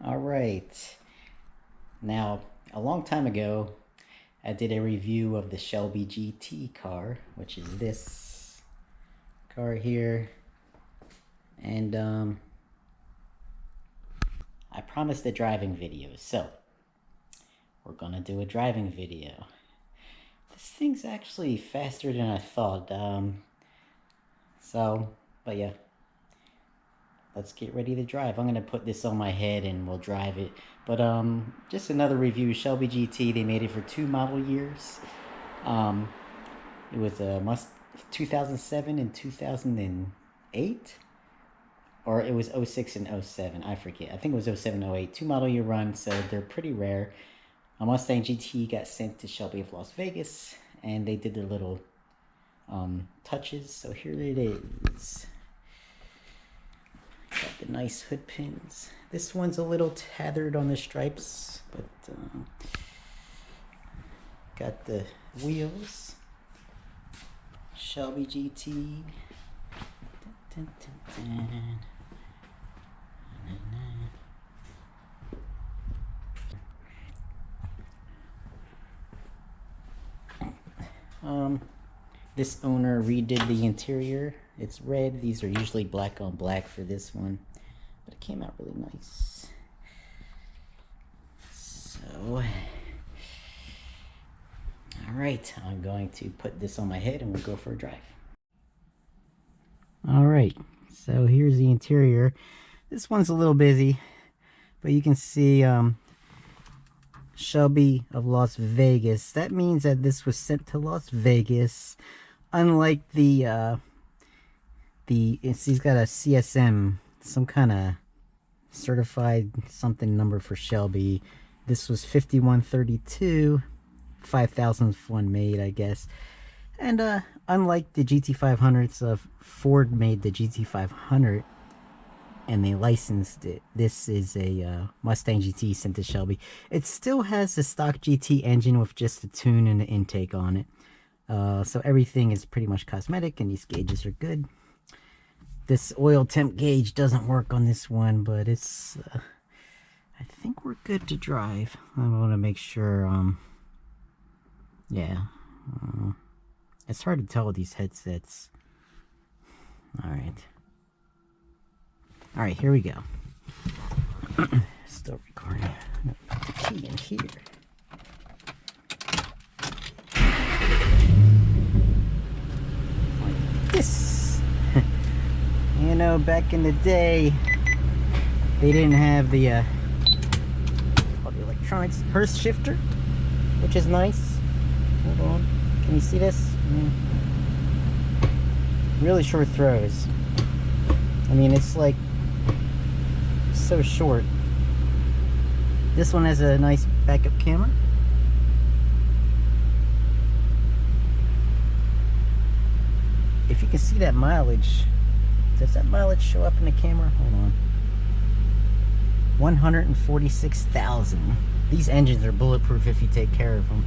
All right. Now, a long time ago, I did a review of the Shelby GT car, which is this car here. And I promised a driving video, so we're gonna do a driving video. This thing's actually faster than I thought. But yeah. Let's get ready to drive. I'm gonna put this on my head and we'll drive it. But just another review. Shelby GT. They made it for 2 model years. It was a 2007 and 2008, or it was 06 and 07. I forget. I think it was 07, 08. 2 model year run, so they're pretty rare. A Mustang GT got sent to Shelby of Las Vegas, and they did their little touches. So here it is. Got the nice hood pins. This one's a little tethered on the stripes, but got the wheels. Shelby GT. Dun, dun, dun. This owner redid the interior. It's red. These are usually black on black for this one, but it came out really nice. So, all right, I'm going to put this on my head and we'll go for a drive. All right, so here's the interior. This one's a little busy, but you can see Shelby of Las Vegas. That means that this was sent to Las Vegas. Unlike he's got a CSM, some kind of certified something number for Shelby. This was 5132, 5000th one made, I guess. And unlike the GT500s, Ford made the GT500 and they licensed it. This is a Mustang GT sent to Shelby. It still has the stock GT engine with just the tune and the intake on it. So everything is pretty much cosmetic, and these gauges are good. This oil temp gauge doesn't work on this one, but it's I think we're good to drive. I want to make sure. Yeah, it's hard to tell with these headsets. All right, here we go. Still recording. Put the key in here. This, you know, back in the day, they didn't have the all the electronics. Hearse shifter, which is nice. Hold on, can you see this? Really short throws. I mean, it's like so short. This one has a nice backup camera. If you can see that mileage, does that mileage show up in the camera? Hold on. 146,000. These engines are bulletproof if you take care of them.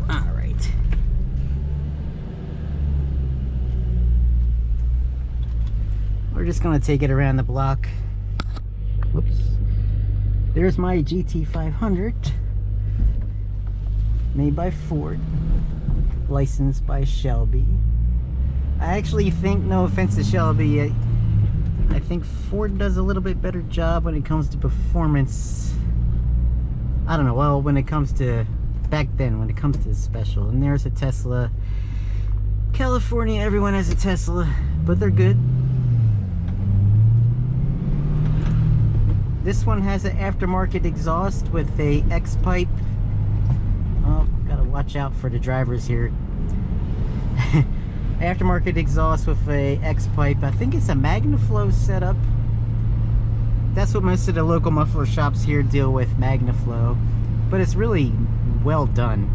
All right. We're just gonna take it around the block. Whoops. There's my GT500, made by Ford, licensed by Shelby. I actually think, no offense to Shelby, I think Ford does a little bit better job when it comes to performance. I don't know, well, when it comes to, back then, when it comes to special. And there's a Tesla. California, everyone has a Tesla, but they're good. This one has an aftermarket exhaust with a X-pipe. Oh, gotta watch out for the drivers here. Aftermarket exhaust with a X-pipe. I think it's a MagnaFlow setup. That's what most of the local muffler shops here deal with, MagnaFlow. But it's really well done.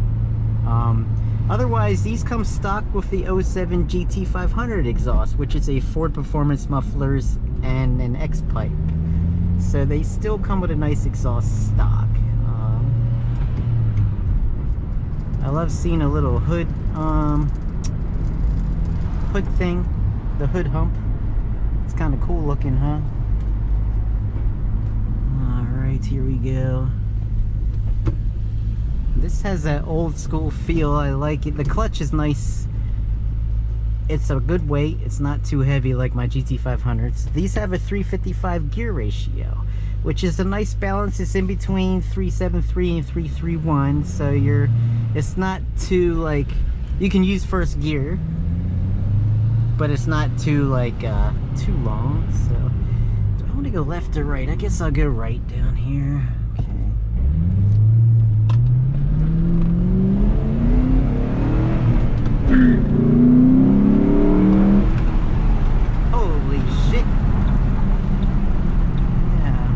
Otherwise, these come stock with the 07 GT500 exhaust, which is a Ford Performance mufflers and an X-pipe. So they still come with a nice exhaust stock. I love seeing a little hood thing, the hood hump. It's kind of cool looking, huh? Alright, here we go. This has that old school feel. I like it. The clutch is nice. It's a good weight. It's not too heavy like my GT500s. These have a 355 gear ratio, which is a nice balance. It's in between 373 and 331, so it's not too, like, you can use first gear, but it's not too, like, too long. So do I want to go left or right? I guess I'll go right down here. Holy shit. Yeah.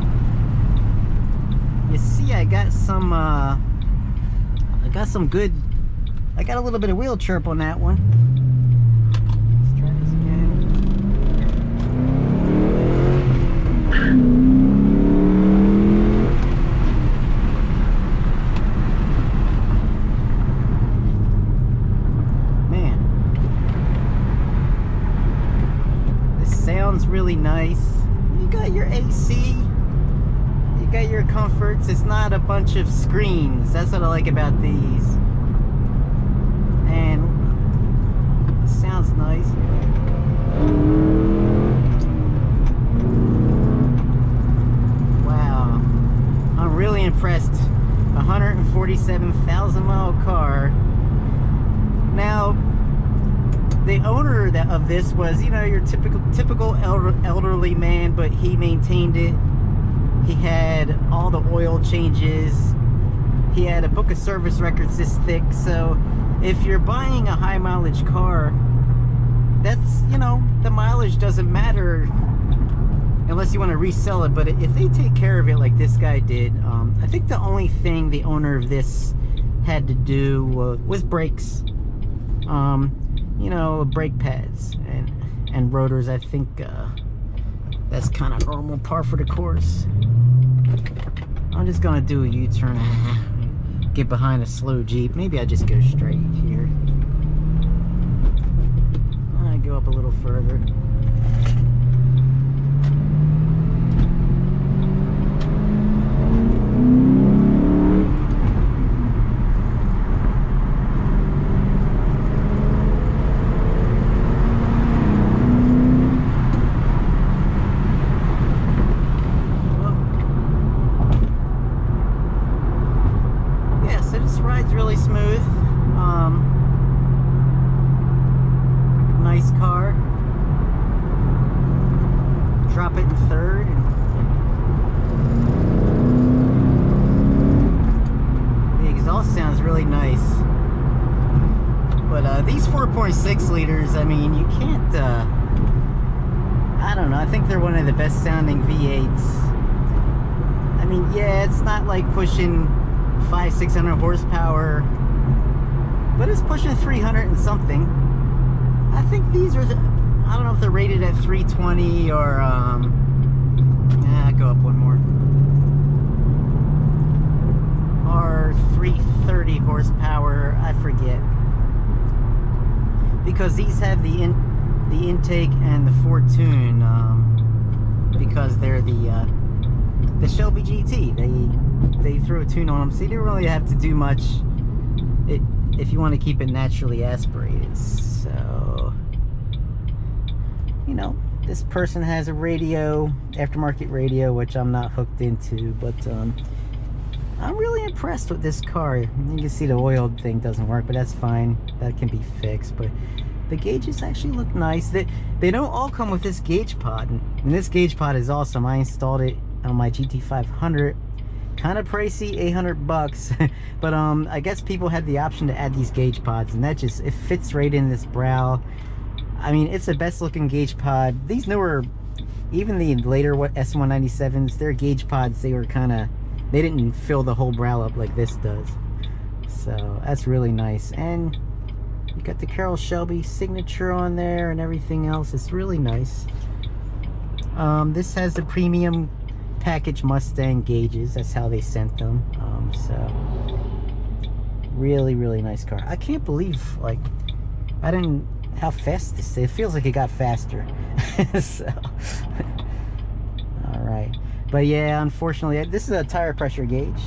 You see, I got some good, I got a little bit of wheel chirp on that one. Let's try this again. Man, this sounds really nice. You got your AC, you got your comforts. It's not a bunch of screens. That's what I like about these. And it sounds nice. Wow, I'm really impressed. 147,000 mile car. Now, the owner of this was, you know, your typical elderly man, but he maintained it. He had all the oil changes. He had a book of service records this thick. So if you're buying a high mileage car, that's, you know, the mileage doesn't matter unless you want to resell it. But if they take care of it like this guy did, I think the only thing the owner of this had to do was brakes, you know, brake pads and rotors. I think that's kind of normal, par for the course. I'm just gonna do a U-turn and get behind a slow Jeep. Maybe I just go straight here. I go up a little further. Really smooth. Nice car. Drop it in third. The exhaust sounds really nice. But these 4.6 liters, I mean, you can't, I don't know, I think they're one of the best sounding V8s. I mean, yeah, it's not like pushing 500-600 horsepower, but it's pushing 300 and something. I think these are, I don't know if they're rated at 320 or go up one more, or 330 horsepower. I forget, because these have the intake and the Fortune, because they're the Shelby GT. They threw a tune on them, so you didn't really have to do much if you want to keep it naturally aspirated. So, you know, this person has a radio, aftermarket radio, which I'm not hooked into, but I'm really impressed with this car. You can see the oil thing doesn't work, but that's fine. That can be fixed. But the gauges actually look nice. They don't all come with this gauge pod, and this gauge pod is awesome. I installed it on my GT500. Kind of pricey, 800 bucks. But I guess people had the option to add these gauge pods, and that just, it fits right in this brow. I mean, it's the best looking gauge pod. These newer, even the later S197s, their gauge pods, they were kind of, they didn't fill the whole brow up like this does. So that's really nice. And you got the Carroll Shelby signature on there and everything else. It's really nice. This has the premium package Mustang gauges. That's how they sent them. So Really, really nice car. I can't believe, like, how fast this is. It feels like it got faster. So, all right. But yeah, unfortunately, this is a tire pressure gauge.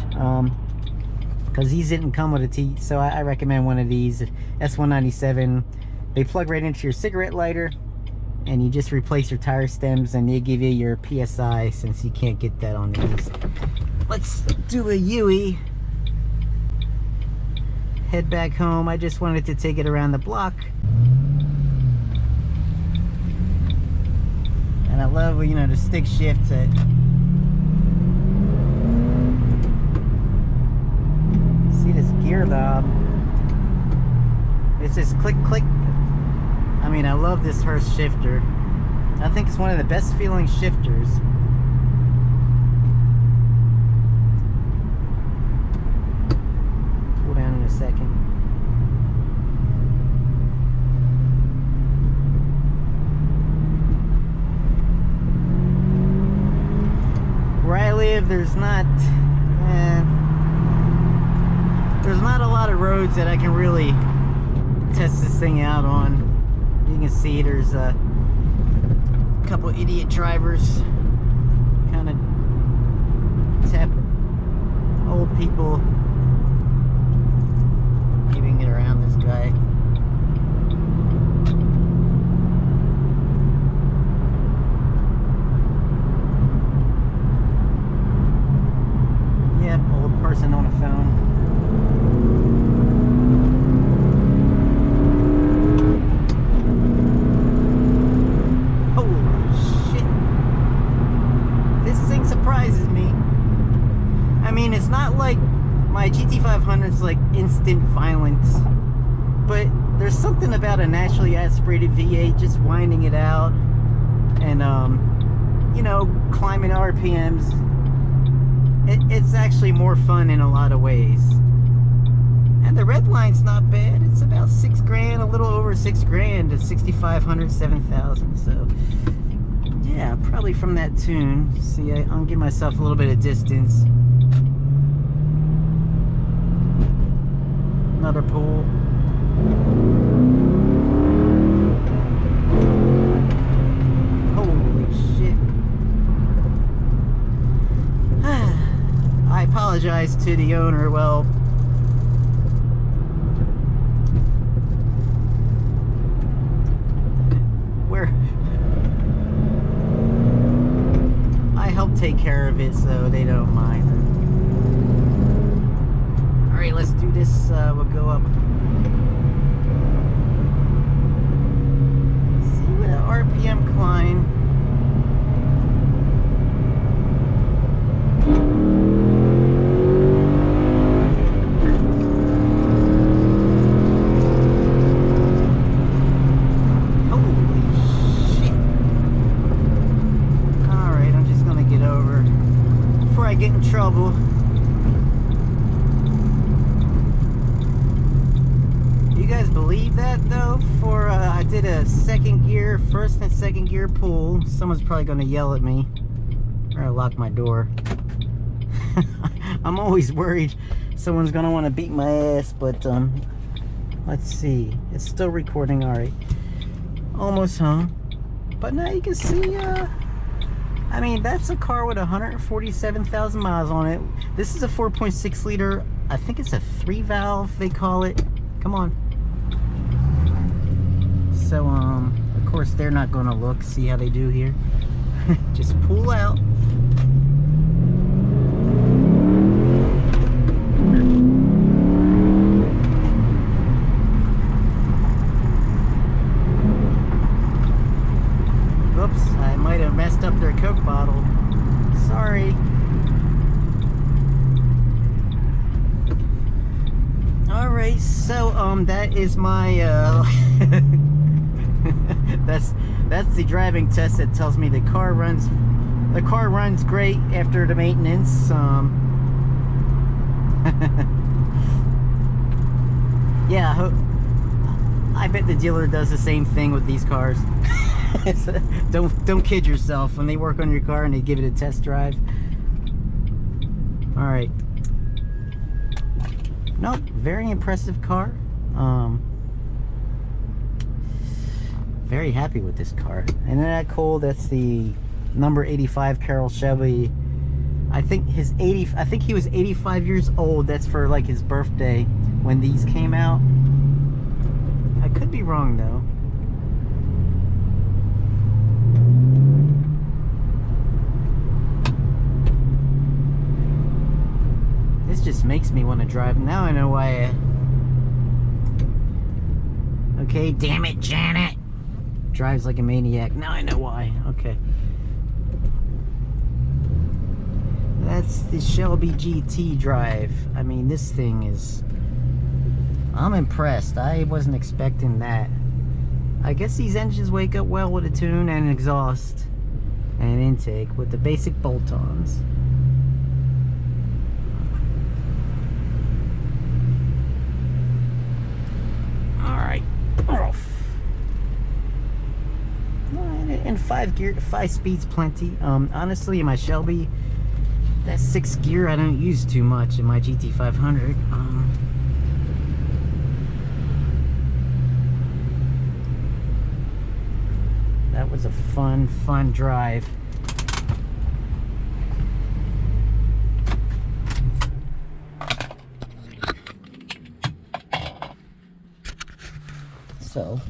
Because these didn't come with a T, so I recommend one of these. S197. They plug right into your cigarette lighter, and you just replace your tire stems, and they give you your PSI, since you can't get that on these. Let's do a UE. Head back home. I just wanted to take it around the block. And I love, you know, the stick shift that see this gear knob. It's just click click. I mean, I love this Hurst shifter. I think it's one of the best feeling shifters. Pull down in a second. Where I live, there's not a lot of roads that I can really test this thing out on. You can see there's a couple idiot drivers kind of tap old people. Maybe we can get around this guy. Yep, old person on a phone. It's not like my GT500's like instant violence, but there's something about a naturally aspirated V8 just winding it out and you know, climbing RPMs. It's actually more fun in a lot of ways. And the red line's not bad. It's about $6 grand, a little over $6 grand to 6,500, 7,000. So yeah, probably from that tune. See, I'll give myself a little bit of distance. Another pool. Holy shit. I apologize to the owner. Well, I help take care of it, so they don't mind. Alright, let's do this. We'll go up. See what an RPM climb. Holy shit. Alright, I'm just gonna get over before I get in trouble. You guys believe that though? For I did a first and second gear pull. Someone's probably gonna yell at me. Or I'll lock my door. I'm always worried someone's gonna want to beat my ass, but let's see. It's still recording, alright. Almost home. But now you can see I mean, that's a car with 147,000 miles on it. This is a 4.6 liter, I think it's a 3-valve they call it. Come on. So, of course, they're not going to look. See how they do here? Just pull out. Oops, I might have messed up their Coke bottle. Sorry. Alright, so that is my that's the driving test that tells me the car runs great after the maintenance. Yeah, I bet the dealer does the same thing with these cars. Don't kid yourself when they work on your car and they give it a test drive. Alright. No, very impressive car. Very happy with this car. And then that cool, that's the number 85 Carroll Shelby. I think he was 85 years old. That's for like his birthday when these came out. I could be wrong though. This just makes me want to drive. Now I know why. Okay, damn it, Janet. Drives like a maniac. Now I know why. Okay. That's the Shelby GT drive. I mean, this thing is... I'm impressed. I wasn't expecting that. I guess these engines wake up well with a tune and an exhaust and intake with the basic bolt-ons. Alright. Off. And 5 speeds plenty. Honestly, in my Shelby, that 6th gear I don't use too much in my GT500. That was a fun drive. So,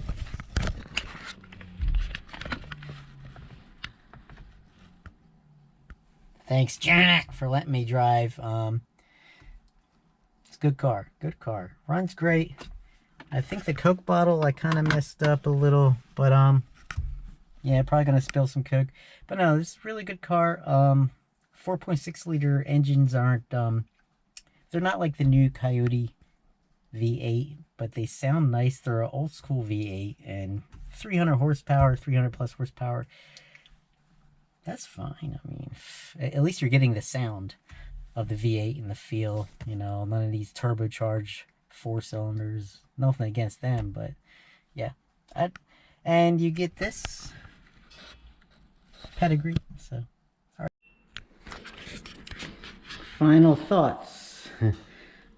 thanks, Janet, for letting me drive. It's a good car. Runs great. I think the Coke bottle I kind of messed up a little, but yeah, probably gonna spill some Coke. But no, this is a really good car. 4.6 liter engines aren't they're not like the new Coyote V8, but they sound nice. They're an old school V8 and 300 horsepower, 300 plus horsepower. That's fine. I mean, at least you're getting the sound of the V8 and the feel, you know, none of these turbocharged 4 cylinders. Nothing against them, but yeah. And you get this pedigree. So, all right. Final thoughts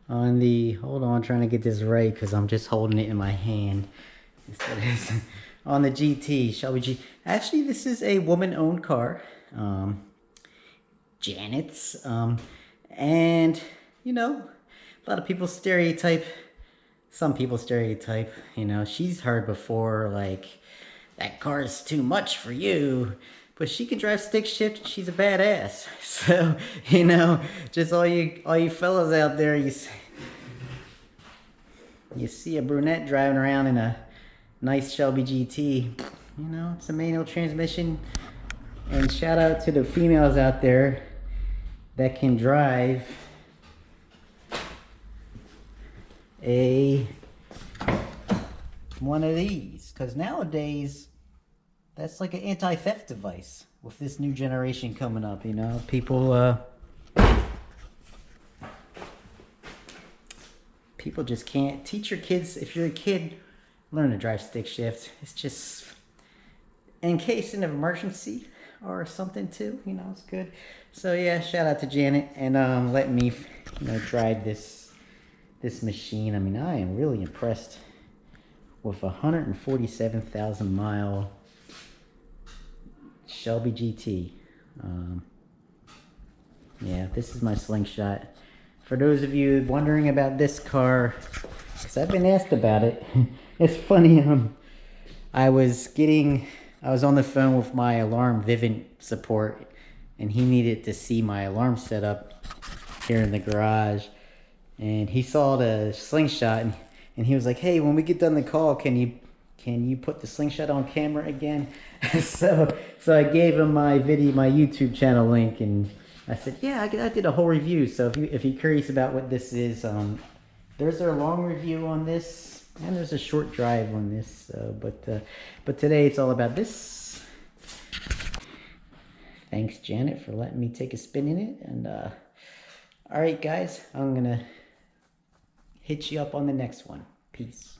on the, hold on, trying to get this right because I'm just holding it in my hand instead of on the GT, Shelby G. Actually, this is a woman-owned car, Janet's, and you know, a lot of people stereotype. Some people stereotype. You know, she's heard before like that car is too much for you, but she can drive stick shift. And she's a badass. So you know, just all you fellas out there, you see a brunette driving around in a nice Shelby GT, you know, it's a manual transmission. And shout out to the females out there that can drive one of these, because nowadays that's like an anti-theft device with this new generation coming up. You know, people just can't teach your kids. If you're a kid, learn to drive stick shift. It's just in case of an emergency or something too, you know, it's good. So yeah, shout out to Janet and letting me, you know, drive this machine. I mean, I am really impressed with a 147,000 mile Shelby GT. Yeah, this is my slingshot. For those of you wondering about this car, because I've been asked about it. It's funny, I was on the phone with my alarm Vivint support, and he needed to see my alarm setup here in the garage, and he saw the slingshot, and he was like, hey, when we get done the call, can you put the slingshot on camera again? so I gave him my YouTube channel link, and I said, yeah, I did a whole review. So if you're curious about what this is, there's a long review on this. And there's a short drive on this, but today it's all about this. Thanks, Janet, for letting me take a spin in it. And all right, guys, I'm gonna hit you up on the next one. Peace.